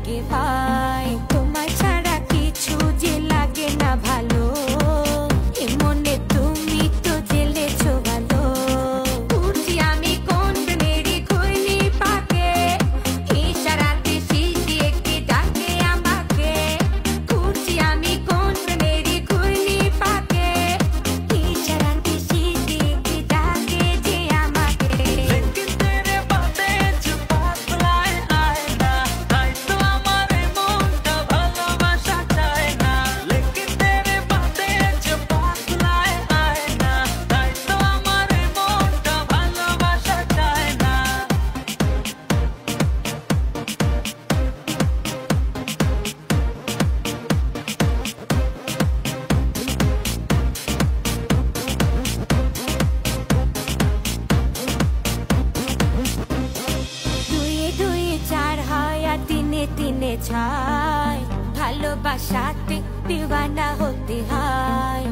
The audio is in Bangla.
লাগে ভাই, তোমার ছাড়া কিছু যে লাগে না ভালো, এ মনে তুমি তো জেলেছো ভালো। ঘুরছি আমি কোন প্রেমেরই খৈনি পাকে, ইশারাতে শিশি একটি ডাকে আমাকে। ঘুরছি আমি কোন প্রেমেরই খৈনি পাকে, ইশারাতে শিশি একটি ডাকে যে আমাকে। लेकिन तेरे बातें जो पागलाए आए ना, তাই তো আমার মনটা ভালোবাসা চায় না। लेकिन तेरे बातें जो पागलाए आए ना, তাই তো আমার মনটা ভালোবাসা চায় না। দুয়ে দুয়ে চার হয় আর তিনে তিনে ছয়, ভালোবাসাতে দিওয়ানা হতে হয়।